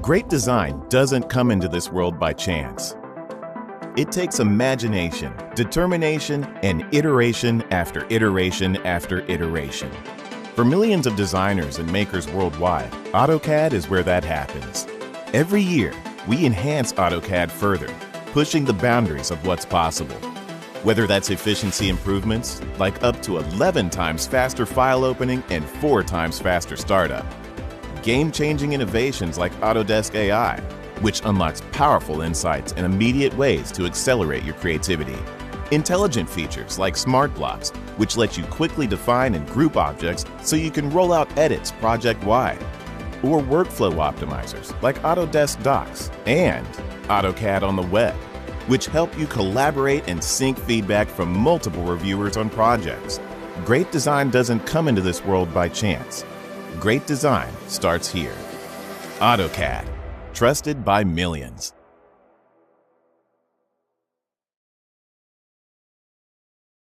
Great design doesn't come into this world by chance. It takes imagination, determination, and iteration after iteration after iteration. For millions of designers and makers worldwide, AutoCAD is where that happens. Every year, we enhance AutoCAD further, pushing the boundaries of what's possible. Whether that's efficiency improvements, like up to 11 times faster file opening and 4 times faster startup. Game-changing innovations like Autodesk AI, which unlocks powerful insights and immediate ways to accelerate your creativity. Intelligent features like Smart Blocks, which let you quickly define and group objects so you can roll out edits project-wide. Or workflow optimizers like Autodesk Docs and AutoCAD on the web, which help you collaborate and sync feedback from multiple reviewers on projects. Great design doesn't come into this world by chance. Great design starts here. AutoCAD, trusted by millions.